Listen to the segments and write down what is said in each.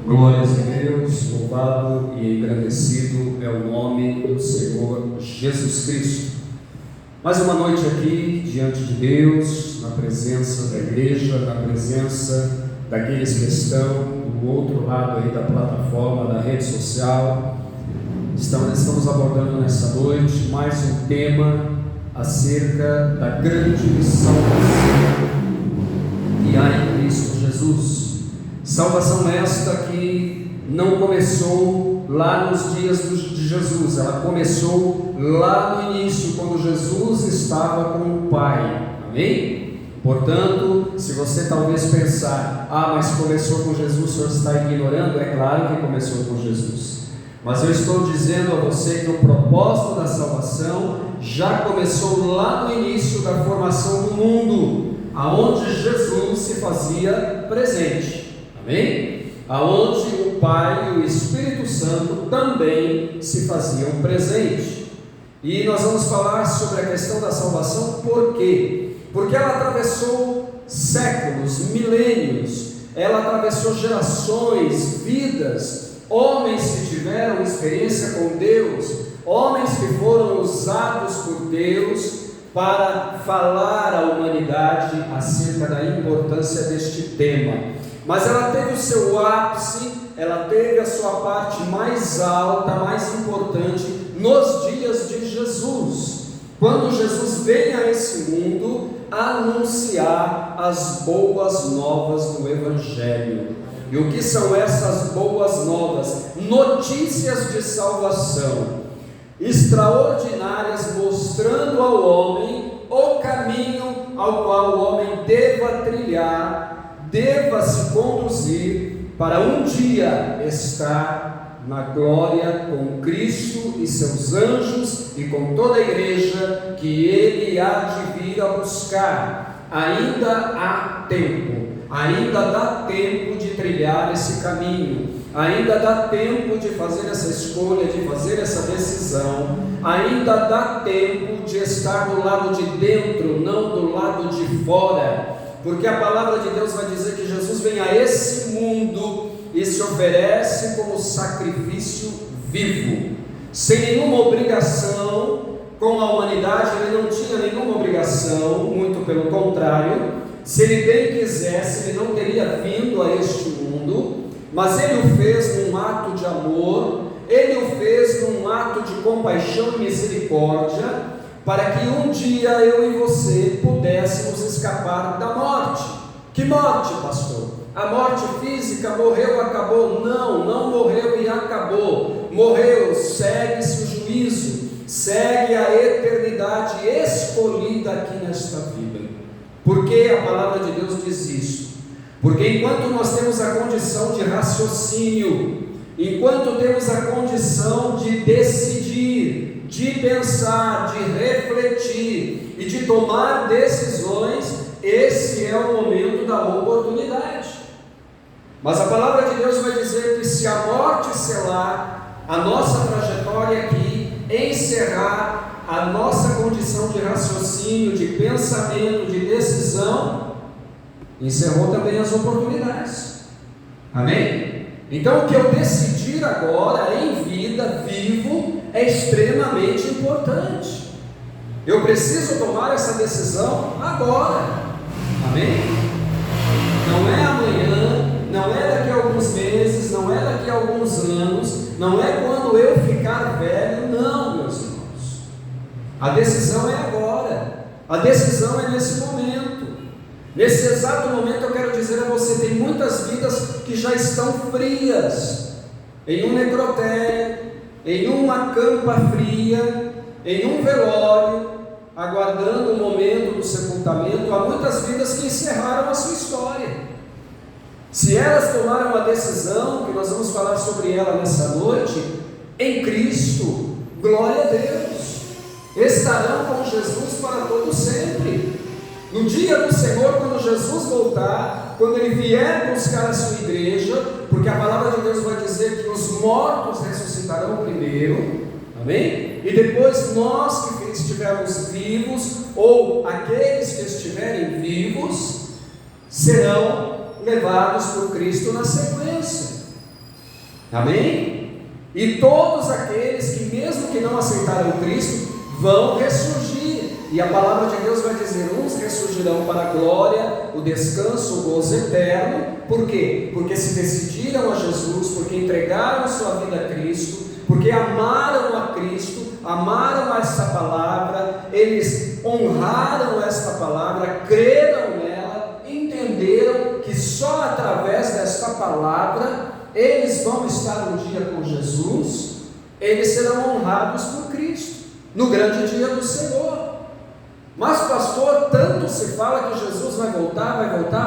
Glórias a Deus, louvado e engrandecido é o nome do Senhor Jesus Cristo. Mais uma noite aqui, diante de Deus, na presença da igreja, na presença daqueles que estão do outro lado aí da plataforma, da rede social. Estamos abordando nessa noite mais um tema acerca da grande salvação que há em Cristo Jesus. Salvação esta que não começou lá nos dias de Jesus, ela começou lá no início, quando Jesus estava com o Pai, amém? Portanto, se você talvez pensar, mas começou com Jesus, o senhor está ignorando, é claro que começou com Jesus, mas eu estou dizendo a você que o propósito da salvação já começou lá no início da formação do mundo, aonde Jesus se fazia presente. Amém? Aonde o Pai e o Espírito Santo também se faziam presente. E nós vamos falar sobre a questão da salvação, por quê? Porque ela atravessou séculos, milênios, ela atravessou gerações, vidas, homens que tiveram experiência com Deus, homens que foram usados por Deus para falar à humanidade acerca da importância deste tema. Mas ela teve o seu ápice, ela teve a sua parte mais alta, mais importante, nos dias de Jesus, quando Jesus vem a esse mundo anunciar as boas novas do Evangelho. E o que são essas boas novas? Notícias de salvação, extraordinárias, mostrando ao homem o caminho ao qual o homem deva trilhar, deva se conduzir para um dia estar na glória com Cristo e seus anjos e com toda a igreja que ele há de vir a buscar. Ainda há tempo, ainda dá tempo de trilhar esse caminho, ainda dá tempo de fazer essa escolha, de fazer essa decisão, ainda dá tempo de estar do lado de dentro, não do lado de fora. Porque a palavra de Deus vai dizer que Jesus vem a esse mundo e se oferece como sacrifício vivo, sem nenhuma obrigação com a humanidade. Ele não tinha nenhuma obrigação, muito pelo contrário. Se ele bem quisesse, ele não teria vindo a este mundo, mas ele o fez num ato de amor, ele o fez num ato de compaixão e misericórdia, para que um dia eu e você pudéssemos escapar da morte. Que morte, pastor? A morte física, morreu, acabou? Não, não morreu e acabou. Morreu, segue-se o juízo, segue a eternidade escolhida aqui nesta vida. Por que a palavra de Deus diz isso? Porque enquanto nós temos a condição de raciocínio, enquanto temos a condição de decidir, de pensar, de refletir e de tomar decisões, esse é o momento da oportunidade. Mas a palavra de Deus vai dizer que se a morte selar a nossa trajetória aqui, encerrar a nossa condição de raciocínio, de pensamento, de decisão, encerrou também as oportunidades. Amém? Então, o que eu decidir agora, em vida, vivo, é extremamente importante. Eu preciso tomar essa decisão agora. Amém? Não é amanhã, não é daqui a alguns meses, não é daqui a alguns anos, não é quando eu ficar velho, não, meus irmãos. A decisão é agora, a decisão é nesse momento. Nesse exato momento eu quero dizer a você, tem muitas vidas que já estão frias, em um necrotério, em uma campa fria, em um velório, aguardando o momento do sepultamento. Há muitas vidas que encerraram a sua história. Se elas tomaram a decisão, que nós vamos falar sobre ela nessa noite, em Cristo, glória a Deus, estarão com Jesus para todo sempre. No dia do Senhor, quando Jesus voltar, quando Ele vier buscar a sua igreja, porque a palavra de Deus vai dizer que os mortos ressuscitarão primeiro, amém? E depois nós que estivermos vivos, ou aqueles que estiverem vivos, serão levados por Cristo na sequência. Amém? E todos aqueles que, mesmo que não aceitaram Cristo, vão ressurgir. E a palavra de Deus vai dizer: uns ressurgirão para a glória, o descanso, o gozo eterno. Por quê? Porque se decidiram a Jesus, porque entregaram sua vida a Cristo, porque amaram a Cristo, amaram essa palavra, eles honraram esta palavra, creram nela, entenderam que só através desta palavra eles vão estar um dia com Jesus, eles serão honrados por Cristo, no grande dia do Senhor. Mas pastor, tanto se fala que Jesus vai voltar,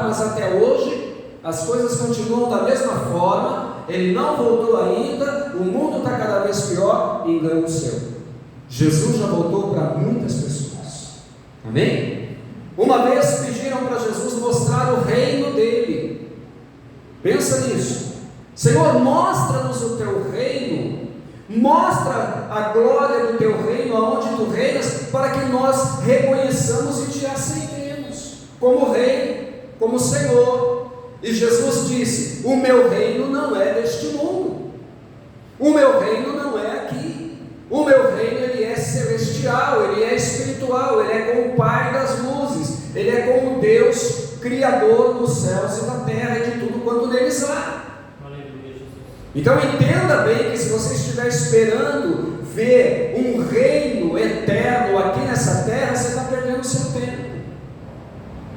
mas até hoje as coisas continuam da mesma forma, ele não voltou ainda, o mundo está cada vez pior, engano seu. Jesus já voltou para muitas pessoas, amém? Uma vez pediram para Jesus mostrar o reino dele. Pensa nisso. Senhor, mostra-nos o teu reino, mostra a glória do teu reino, aonde tu reinas, para que nós reconheçamos e te aceitemos como rei, como Senhor. E Jesus disse: o meu reino não é deste mundo, o meu reino não é aqui, o meu reino ele é celestial, ele é espiritual, ele é com o Pai das luzes, ele é com o Deus Criador dos céus e da terra e de tudo quanto neles há. Então entenda bem que se você estiver esperando ver um reino eterno aqui nessa terra, você está perdendo o seu tempo.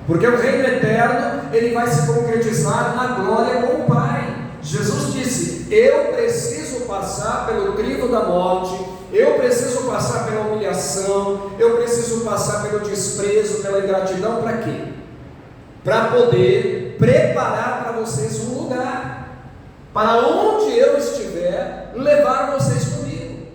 Porque o reino eterno, ele vai se concretizar na glória com o Pai. Jesus disse: eu preciso passar pelo crivo da morte, eu preciso passar pela humilhação, eu preciso passar pelo desprezo, pela ingratidão, para quê? Para poder preparar para vocês um lugar, para onde eu estiver, levar vocês comigo.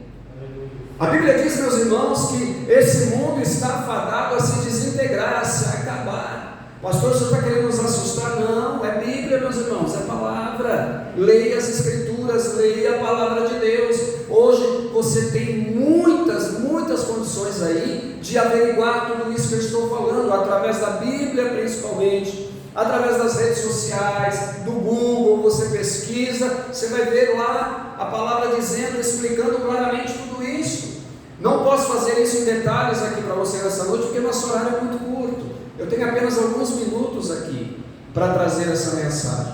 A Bíblia diz, meus irmãos, que esse mundo está fadado a se desintegrar, a se acabar. Pastor, você está querendo nos assustar? Não, é Bíblia, meus irmãos, é palavra. Leia as Escrituras, leia a palavra de Deus. Hoje você tem muitas condições aí de averiguar tudo isso que eu estou falando, através da Bíblia principalmente, através das redes sociais, do Google, você pesquisa, você vai ver lá a palavra dizendo, explicando claramente tudo isso. Não posso fazer isso em detalhes aqui para você nessa noite, porque nosso horário é muito curto. Eu tenho apenas alguns minutos aqui para trazer essa mensagem.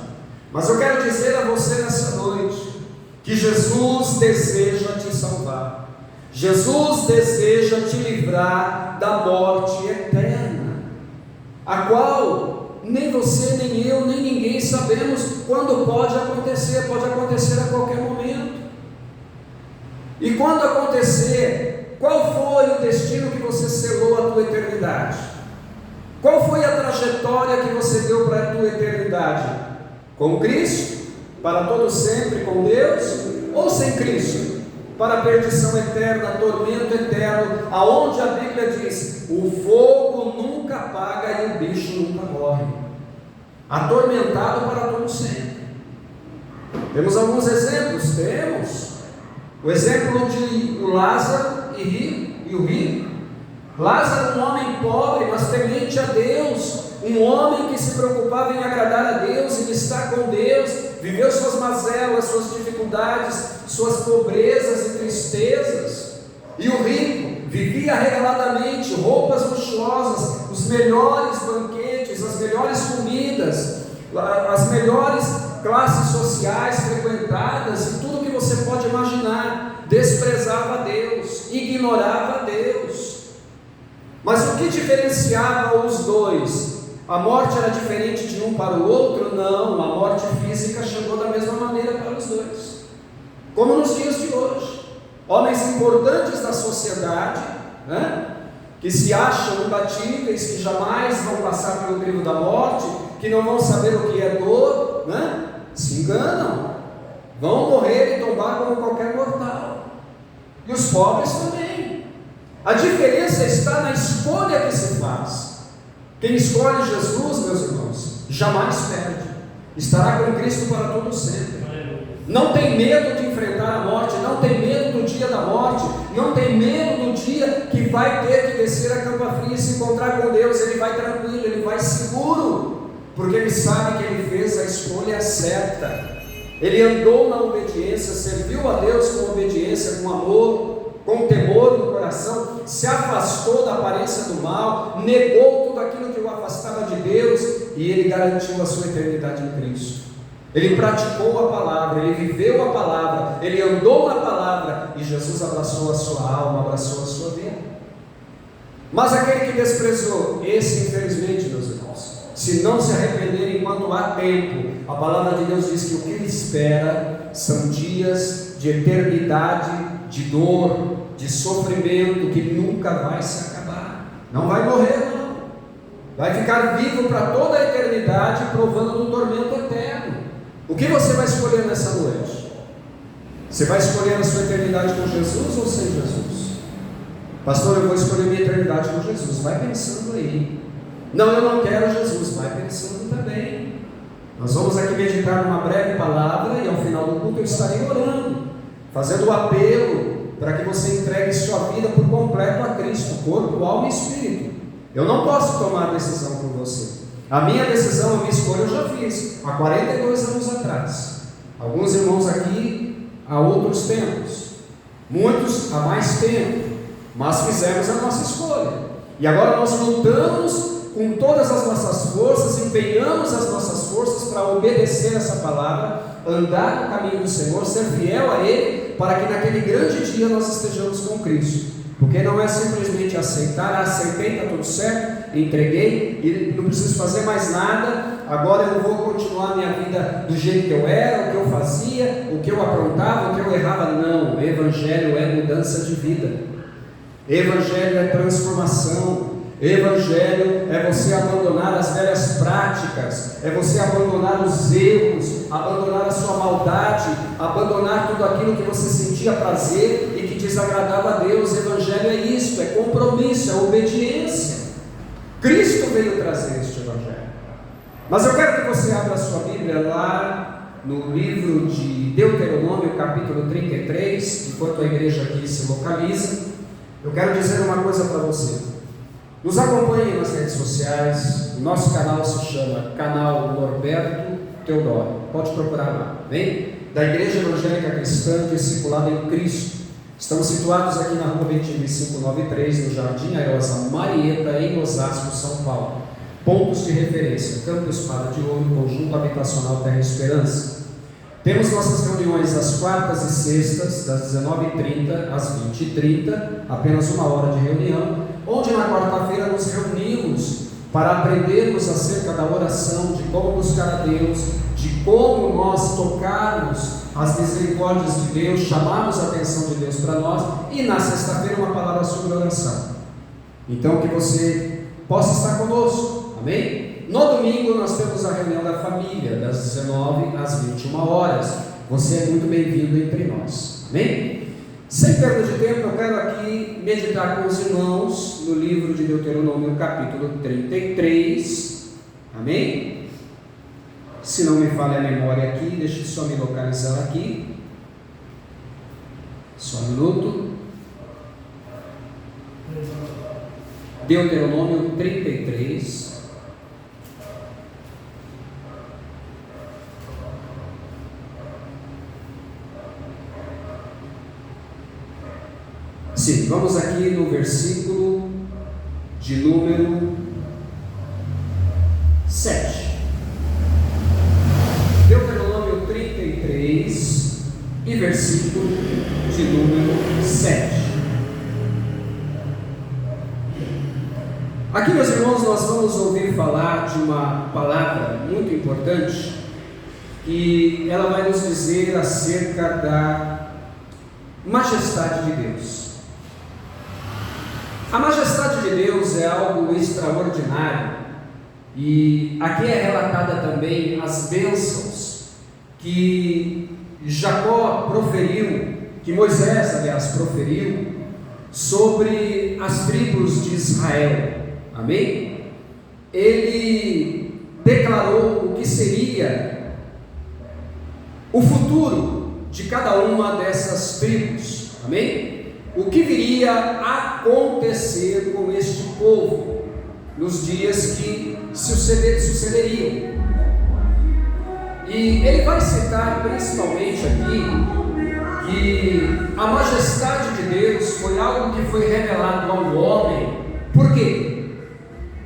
Mas eu quero dizer a você nessa noite que Jesus deseja te salvar. Jesus deseja te livrar da morte eterna, a qual nem você, nem eu, nem ninguém sabemos quando pode acontecer a qualquer momento. E quando acontecer, qual foi o destino que você selou a tua eternidade? Qual foi a trajetória que você deu para a tua eternidade? Com Cristo, para todo sempre com Deus, ou sem Cristo, para a perdição eterna, tormento eterno, aonde a Bíblia diz, o fogo nunca apaga e o bicho nunca morre, atormentado para todo sempre. Temos alguns exemplos? Temos o exemplo de Lázaro e o rico. Lázaro, um homem pobre, mas temente a Deus, um homem que se preocupava em agradar a Deus, em estar com Deus, viveu suas mazelas, suas dificuldades, suas pobrezas e tristezas. E o rico vivia regaladamente, roupas luxuosas, os melhores banquetes, as melhores comidas, as melhores classes sociais frequentadas, e tudo que você pode imaginar. Desprezava a Deus, ignorava a Deus. Mas o que diferenciava os dois? A morte era diferente de um para o outro? Não, a morte física chegou da mesma maneira para os dois, como nos dias de hoje. Homens importantes da sociedade, que se acham imbatíveis, que jamais vão passar pelo crivo da morte, que não vão saber o que é dor, se enganam, vão morrer e tombar como qualquer mortal. E os pobres também. A diferença está na escolha que se faz. Quem escolhe Jesus, meus irmãos, jamais perde, estará com Cristo para todo sempre. Não tem medo de enfrentar a morte, não tem medo do dia da morte, não tem medo do dia que vai ter que descer a Campa Fria e se encontrar com Deus. Ele vai tranquilo, ele vai seguro, porque ele sabe que ele fez mulher certa. Ele andou na obediência, serviu a Deus com obediência, com amor, com temor no coração, se afastou da aparência do mal, negou tudo aquilo que o afastava de Deus, e ele garantiu a sua eternidade em Cristo. Ele praticou a palavra, ele viveu a palavra, ele andou na palavra, e Jesus abraçou a sua alma, abraçou a sua vida. Mas aquele que desprezou, esse infelizmente, meus irmãos, se não se arrepender enquanto há tempo, a palavra de Deus diz que o que ele espera são dias de eternidade, de dor, de sofrimento, que nunca vai se acabar. Não vai morrer, não. Vai ficar vivo para toda a eternidade, provando do tormento eterno. O que você vai escolher nessa noite? Você vai escolher a sua eternidade com Jesus ou sem Jesus? Pastor, eu vou escolher minha eternidade com Jesus. Vai pensando aí. Não, eu não quero Jesus. Vai pensando também. Nós vamos aqui meditar numa breve palavra, e ao final do culto eu estarei orando, fazendo o apelo para que você entregue sua vida por completo a Cristo, corpo, alma e espírito. Eu não posso tomar a decisão por você. A minha decisão, a minha escolha eu já fiz há 42 anos atrás. Alguns irmãos aqui há outros tempos, muitos há mais tempo, mas fizemos a nossa escolha. E agora nós lutamos com todas as nossas forças, empenhamos as nossas forças para obedecer essa palavra, andar no caminho do Senhor, ser fiel a Ele, para que naquele grande dia nós estejamos com Cristo. Porque não é simplesmente aceitar, aceitei, está tudo certo, entreguei, e não preciso fazer mais nada, agora eu vou continuar minha vida do jeito que eu era, o que eu fazia, o que eu aprontava, o que eu errava. Não, Evangelho é mudança de vida, Evangelho é transformação. Evangelho é você abandonar as velhas práticas, é você abandonar os erros, abandonar a sua maldade, abandonar tudo aquilo que você sentia prazer e que desagradava a Deus. Evangelho é isso, é compromisso, é obediência. Cristo veio trazer este Evangelho. Mas eu quero que você abra a sua Bíblia lá no livro de Deuteronômio, capítulo 33, enquanto a igreja aqui se localiza. Eu quero dizer uma coisa para você. Nos acompanhe nas redes sociais. O nosso canal se chama Canal Norberto Teodoro. Pode procurar lá, bem? Da Igreja Evangélica Cristã Discipulada em Cristo. Estamos situados aqui na rua 2593, no Jardim Arosa Marieta, em Osasco, São Paulo. Pontos de referência: Campo Espada de Ouro, Conjunto Habitacional Terra Esperança. Temos nossas reuniões às quartas e sextas, das 19h30 às 20h30, apenas uma hora de reunião, onde na quarta-feira nos reunimos para aprendermos acerca da oração, de como buscar a Deus, de como nós tocarmos as misericórdias de Deus, chamarmos a atenção de Deus para nós, e na sexta-feira uma palavra sobre oração. Então que você possa estar conosco, amém? No domingo nós temos a reunião da família, das 19 às 21 horas. Você é muito bem-vindo entre nós, amém? Sem perda de tempo, eu quero aqui meditar com os irmãos no livro de Deuteronômio, capítulo 33, amém? Se não me falha a memória aqui, deixa eu só me localizar aqui, só um minuto. Deuteronômio 33. Sim, vamos aqui no versículo de número 7. Deuteronômio 33 e versículo de número 7. Aqui, meus irmãos, nós vamos ouvir falar de uma palavra muito importante, e ela vai nos dizer acerca da majestade de Deus. A majestade de Deus é algo extraordinário, e aqui é relatada também as bênçãos que Jacó proferiu, que Moisés, aliás, proferiu sobre as tribos de Israel, amém? Ele declarou o que seria o futuro de cada uma dessas tribos, amém? O que viria a acontecer com este povo nos dias que sucederiam. E ele vai citar principalmente aqui que a majestade de Deus foi algo que foi revelado ao homem. Por quê?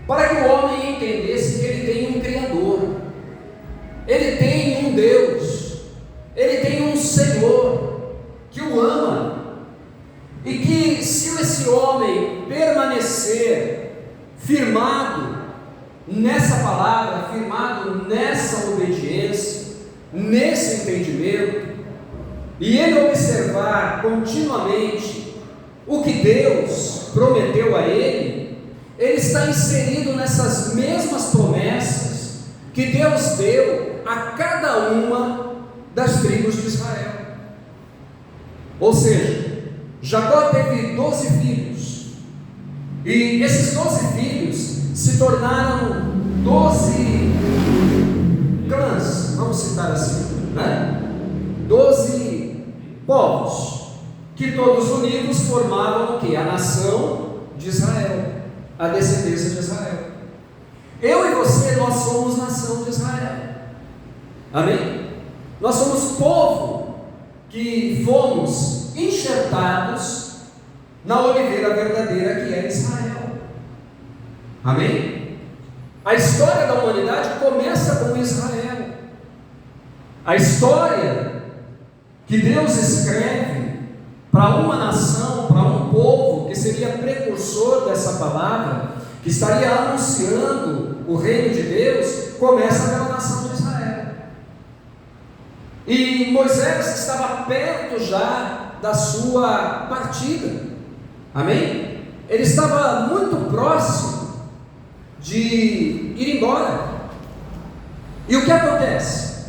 Para que o homem entendesse que ele tem um Criador, ele tem um Deus, ele tem um Senhor que o ama, e que se esse homem permanecer firmado nessa palavra, firmado nessa obediência, nesse entendimento, e ele observar continuamente o que Deus prometeu a ele está inserido nessas mesmas promessas que Deus deu a cada uma das tribos de Israel. Ou seja, Jacó teve 12 filhos, e esses 12 filhos se tornaram 12 clãs, vamos citar assim, né? 12 povos, que todos unidos formavam o que? A nação de Israel, a descendência de Israel. Eu e você, nós somos nação de Israel, amém? Nós somos povo que fomos enxertados na oliveira verdadeira que é Israel, amém? A história da humanidade começa com Israel. A história que Deus escreve para uma nação, para um povo que seria precursor dessa palavra, que estaria anunciando o reino de Deus, começa pela nação de Israel. E Moisés estava perto já da sua partida, amém? Ele estava muito próximo de ir embora. E o que acontece?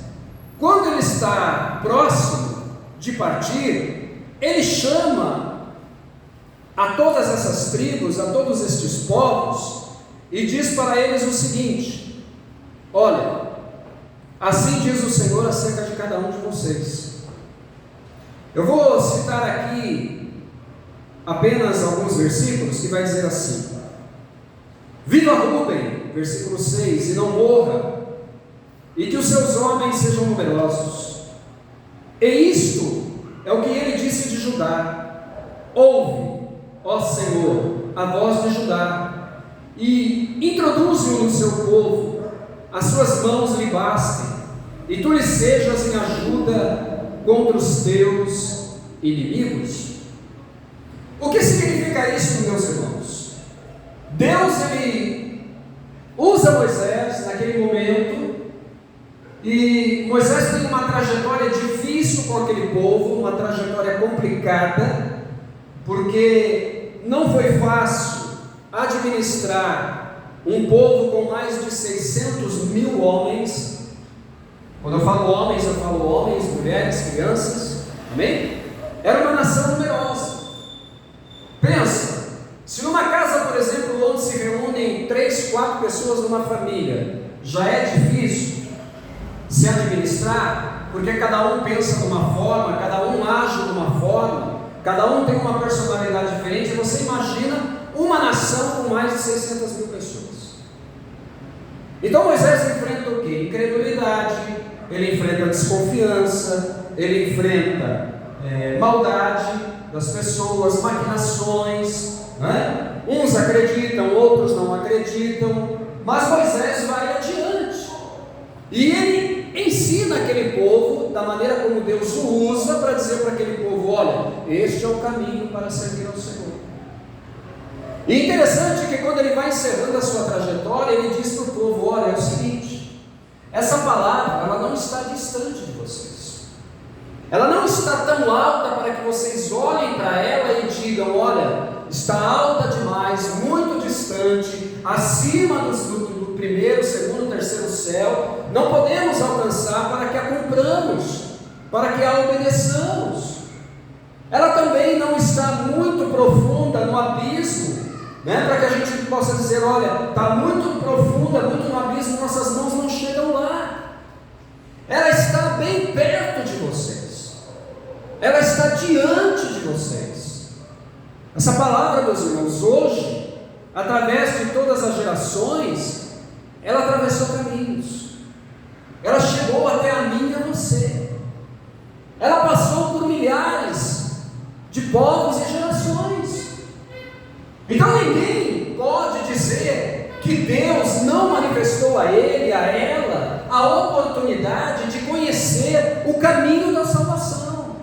Quando ele está próximo de partir, ele chama a todas essas tribos, a todos estes povos, e diz para eles o seguinte: olha, assim diz o Senhor acerca de cada um de vocês. Eu vou citar aqui apenas alguns versículos que vai dizer assim: viva Rúben, versículo 6, e não morra, e que os seus homens sejam numerosos. E isto é o que ele disse de Judá: ouve, ó Senhor, a voz de Judá, e introduze-o no seu povo, as suas mãos lhe bastem, e tu lhe sejas em ajuda contra os teus inimigos. O que significa isso, meus irmãos? Deus, ele usa Moisés naquele momento, e Moisés tem uma trajetória difícil com aquele povo, uma trajetória complicada, porque não foi fácil administrar um povo com mais de 600 mil homens. Quando eu falo homens, mulheres, crianças, amém? Era uma nação numerosa. Pensa, se numa casa, por exemplo, onde se reúnem 3, 4 pessoas numa família, já é difícil se administrar, porque cada um pensa de uma forma, cada um age de uma forma, cada um tem uma personalidade diferente. Você imagina uma nação com mais de 600 mil pessoas. Então Moisés enfrenta o quê? Incredulidade, ele enfrenta desconfiança, ele enfrenta maldade das pessoas, maquinações, né? Uns acreditam, outros não acreditam, mas Moisés vai adiante, e ele ensina aquele povo da maneira como Deus o usa para dizer para aquele povo: olha, este é o caminho para servir ao Senhor. E interessante que quando ele vai encerrando a sua trajetória, ele diz para o povo: olha, é o seguinte, essa palavra, ela não está distante de vocês, ela não está tão alta para que vocês olhem para ela e digam: olha, está alta demais, muito distante, acima do primeiro, segundo, terceiro céu, não podemos alcançar para que a cumpramos, para que a obedeçamos. Ela também não está muito profunda no abismo, né, para que a gente possa dizer: olha, está muito profunda, muito no abismo, nossas mãos não chegam lá. Ela está bem perto de vocês, ela está diante de vocês. Essa palavra, meus irmãos, hoje, através de todas as gerações, ela atravessou caminhos, ela chegou até a você. Ela passou por milhares de povos e gerações. Então ninguém pode dizer que Deus não manifestou a ele, a ela, a oportunidade de conhecer o caminho da salvação.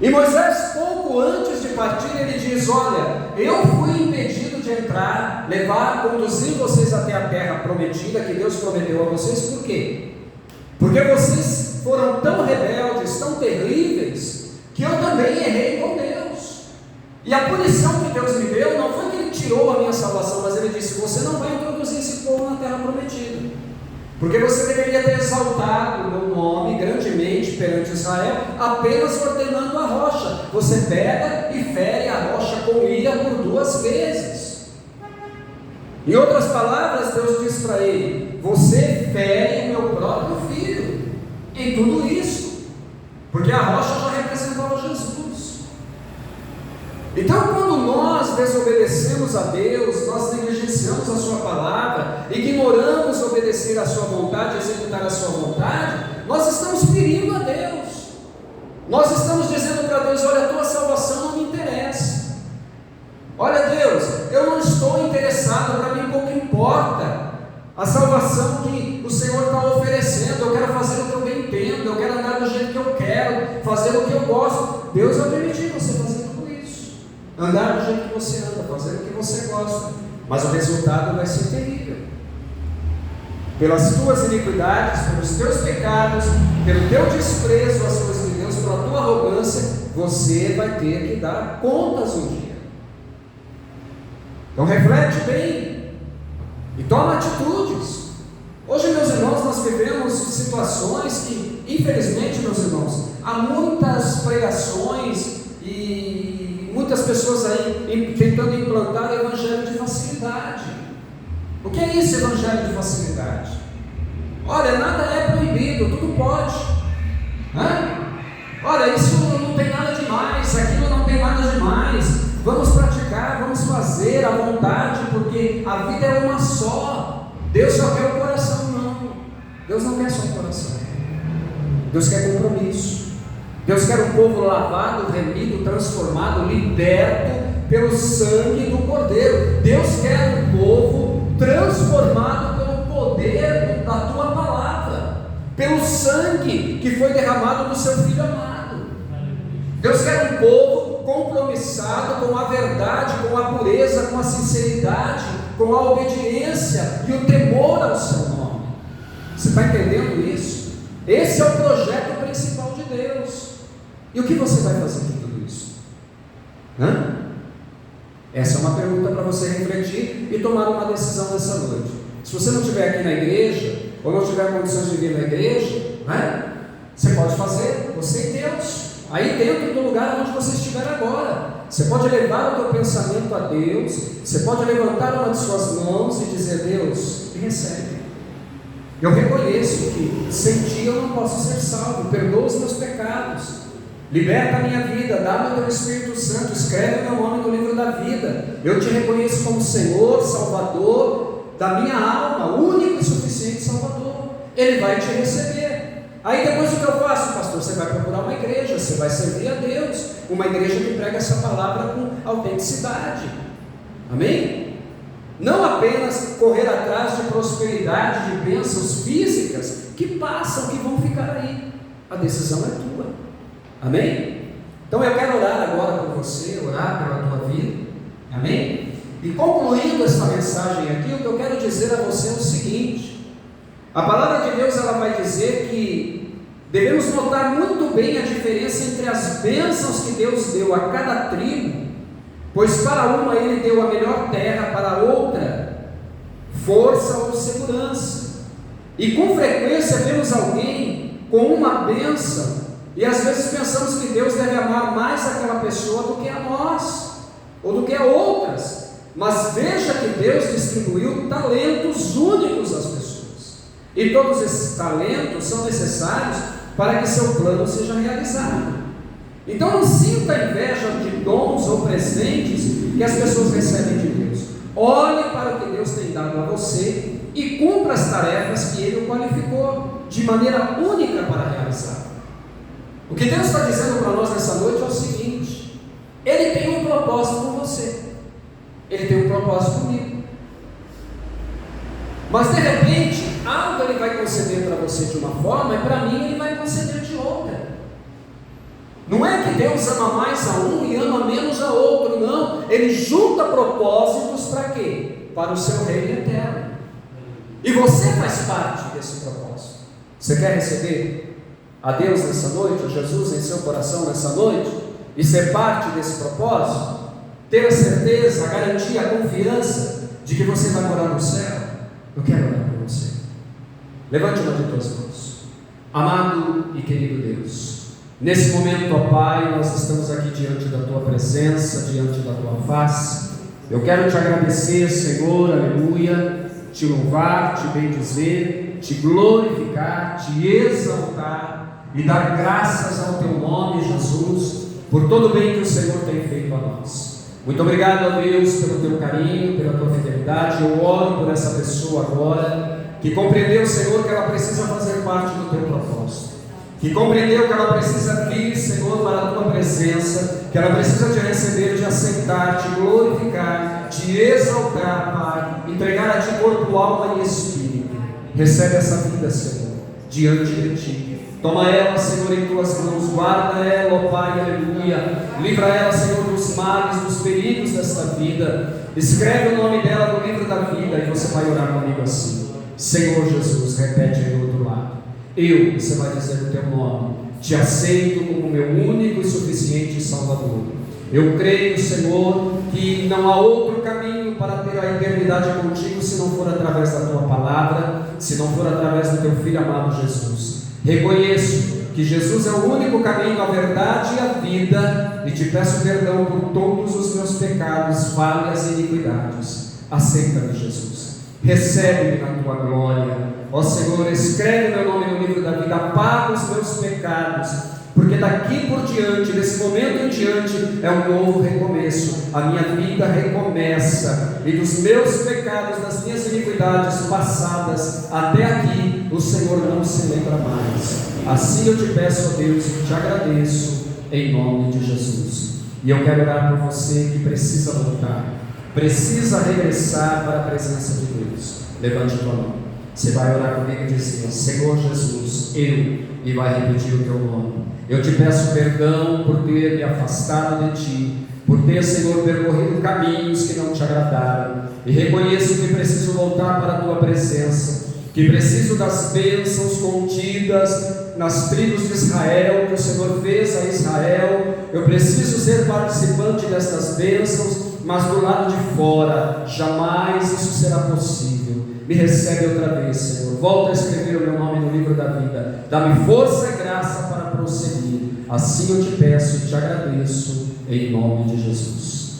E Moisés, pouco antes de partir, ele diz: olha, eu fui impedido de entrar, conduzir vocês até a terra prometida, que Deus prometeu a vocês. Por quê? Porque vocês foram tão rebeldes, tão terríveis, que eu também errei com Deus. E a punição que Deus me deu não foi que Ele tirou a minha salvação, mas Ele disse: você não vai introduzir esse povo na terra prometida, porque você deveria ter exaltado o meu nome grandemente perante Israel, apenas ordenando a rocha. Você pega e fere a rocha com ira por 2 vezes. Em outras palavras, Deus diz para ele: você fere o meu próprio filho em tudo isso, porque a rocha já representava Jesus. Então, quando nós desobedecemos a Deus, nós negligenciamos a sua palavra, ignoramos obedecer a sua vontade, executar a sua vontade, nós estamos ferindo a Deus. Nós estamos dizendo para Deus: olha, a tua salvação não me interessa. Olha, Deus, eu não estou interessado, para mim pouco importa a salvação que o Senhor está oferecendo. Eu quero fazer o que eu bem entendo, eu quero andar do jeito que eu quero, fazer o que eu gosto. Deus vai permitir você fazer tudo isso, andar do jeito que você anda, fazer o que você gosta, mas o resultado vai ser terrível. Pelas tuas iniquidades, pelos teus pecados, pelo teu desprezo às coisas de Deus, pela tua arrogância, você vai ter que dar contas um dia. Então reflete bem e toma atitudes. Hoje, meus irmãos, nós vivemos situações que, infelizmente, meus irmãos, há muitas pregações e muitas pessoas aí tentando implantar o evangelho de facilidade. O que é isso, evangelho de facilidade? Olha, nada é proibido, tudo pode. Olha, isso não tem nada demais, aquilo não tem nada demais. Vamos praticar, vamos fazer à vontade, porque a vida é uma só. Deus só quer o coração, não. Deus não quer só o coração. Deus quer compromisso. Deus quer um povo lavado, remido, transformado, liberto pelo sangue do Cordeiro. Deus quer um povo transformado pelo poder da tua palavra, pelo sangue que foi derramado do seu Filho amado. Deus quer um povo compromissado com a verdade, com a pureza, com a sinceridade, com a obediência e o temor ao seu nome. Você está entendendo isso? Esse é o projeto principal de Deus. E o que você vai fazer com tudo isso? Essa é uma pergunta para você refletir e tomar uma decisão nessa noite. Se você não estiver aqui na igreja, ou não tiver condições de vir na igreja, você pode fazer, você e Deus, aí dentro do lugar onde você estiver agora. Você pode levar o teu pensamento a Deus, você pode levantar uma de suas mãos e dizer: Deus, me recebe. Eu reconheço que sem ti eu não posso ser salvo, perdoa os meus pecados, liberta a minha vida, dá-me o teu Espírito Santo, escreve o meu nome no livro da vida. Eu te reconheço como Senhor, Salvador da minha alma, único e suficiente Salvador. Ele vai te receber. Aí depois o que eu faço, pastor? Você vai procurar uma igreja, você vai servir a Deus, uma igreja que prega essa palavra com autenticidade. Amém? Não apenas correr atrás de prosperidade, de bênçãos físicas que passam, que vão ficar aí. A decisão é tua. Amém? Então eu quero orar agora por você, orar pela tua vida. Amém? E concluindo esta mensagem aqui, o que eu quero dizer a você é o seguinte: a palavra de Deus, ela vai dizer que devemos notar muito bem a diferença entre as bênçãos que Deus deu a cada tribo, pois para uma Ele deu a melhor terra, para a outra força ou segurança. E com frequência vemos alguém com uma bênção e às vezes pensamos que Deus deve amar mais aquela pessoa do que a nós, ou do que a outras. Mas veja que Deus distribuiu talentos únicos às pessoas, e todos esses talentos são necessários para que seu plano seja realizado. Então não sinta inveja de dons ou presentes que as pessoas recebem de Deus. Olhe para o que Deus tem dado a você e cumpra as tarefas que Ele o qualificou. de maneira única para realizar. O que Deus está dizendo para nós nessa noite é o seguinte: Ele tem um propósito com você, Ele tem um propósito comigo. Mas de repente, algo Ele vai conceder para você de uma forma, e para mim Ele vai conceder de outra. Não é que Deus ama mais a um e ama menos a outro, não. Ele junta propósitos para quê? Para o seu reino eterno. E você faz parte desse propósito. Você quer receber a Deus nessa noite, a Jesus em seu coração nessa noite, e ser parte desse propósito? Ter a certeza, a garantia, a confiança de que você vai morar no céu? Eu quero orar por você. Levante uma de tuas mãos. Amado e querido Deus, nesse momento, ó Pai, nós estamos aqui diante da Tua presença, diante da Tua face. Eu quero Te agradecer, Senhor, aleluia, Te louvar, Te bendizer, Te glorificar, Te exaltar e dar graças ao Teu nome, Jesus, por todo o bem que o Senhor tem feito a nós. Muito obrigado a Deus pelo Teu carinho, pela Tua fidelidade. Eu oro por essa pessoa agora, que compreendeu, Senhor, que ela precisa fazer parte do Teu propósito, que compreendeu que ela precisa vir, Senhor, para a Tua presença, que ela precisa Te receber, Te aceitar, Te glorificar, Te exaltar, Pai, entregar a Ti corpo, alma e espírito. Recebe essa vida, Senhor, diante de Ti. Toma ela, Senhor, em Tuas mãos, guarda ela, ó Pai, aleluia. Livra ela, Senhor, dos males, dos perigos desta vida. Escreve o nome dela no livro da vida, e você vai orar comigo assim: Senhor Jesus, repete aí do outro lado. Eu, você vai dizer o Teu nome, Te aceito como meu único e suficiente Salvador. Eu creio, Senhor, que não há outro caminho para ter a eternidade contigo se não for através da Tua palavra, se não for através do Teu Filho amado Jesus. Reconheço que Jesus é o único caminho, a verdade e a vida, e Te peço perdão por todos os meus pecados, falhas e iniquidades. Aceita-me, Jesus. Recebe-me na Tua glória. Ó Senhor, escreve meu nome no livro da vida, apaga os meus pecados, porque daqui por diante, desse momento em diante, é um novo recomeço. A minha vida recomeça, e dos meus pecados, das minhas iniquidades passadas até aqui, o Senhor não se lembra mais. Assim eu Te peço, ó Deus, e Te agradeço, em nome de Jesus. E eu quero orar por você que precisa voltar, precisa regressar para a presença de Deus. Levante a tua mão. Você vai orar comigo e dizer: Senhor Jesus, e vai repetir o Teu nome. Eu Te peço perdão por ter me afastado de Ti, por ter, Senhor, percorrido caminhos que não Te agradaram, e reconheço que preciso voltar para a Tua presença, que preciso das bênçãos contidas nas tribos de Israel, que o Senhor fez a Israel. Eu preciso ser participante destas bênçãos, mas do lado de fora, jamais isso será possível. Me recebe outra vez, Senhor. Volta a escrever o meu nome no livro da vida. Dá-me força e graça para prosseguir. Assim eu Te peço e Te agradeço, em nome de Jesus.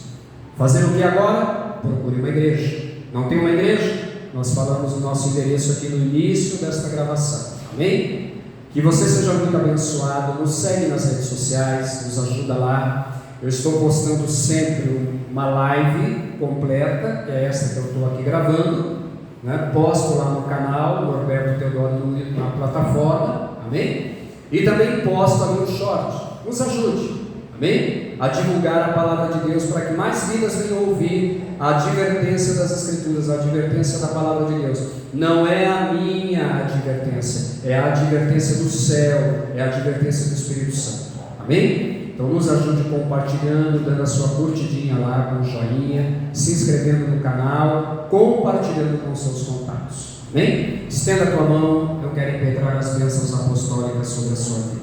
Fazer o que agora? Procure uma igreja. Não tem uma igreja? Nós falamos o nosso endereço aqui no início desta gravação. Amém? Que você seja muito abençoado. Nos segue nas redes sociais, nos ajuda lá. Eu estou postando sempre uma live completa, que é essa que eu estou aqui gravando, né? Posto lá no canal Norberto Teodoro na plataforma, amém? E também posto ali um short. Nos ajude, amém? A divulgar a palavra de Deus, para que mais vidas venham ouvir a advertência das Escrituras, a advertência da palavra de Deus. Não é a minha advertência, é a advertência do céu, é a advertência do Espírito Santo, amém? Então nos ajude compartilhando, dando a sua curtidinha lá com o joinha, se inscrevendo no canal, compartilhando com seus contatos. Amém? Estenda a tua mão, eu quero impetrar as bênçãos apostólicas sobre a sua vida.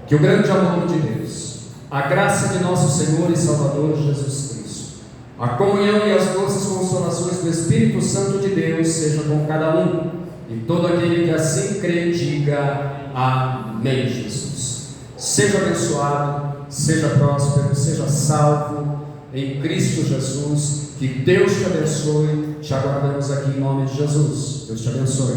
Que o grande amor de Deus, a graça de nosso Senhor e Salvador Jesus Cristo, a comunhão e as doces consolações do Espírito Santo de Deus sejam com cada um, e todo aquele que assim crê diga amém, Jesus. Seja abençoado, seja próspero, seja salvo em Cristo Jesus. Que Deus te abençoe. Te aguardamos aqui em nome de Jesus. Deus te abençoe.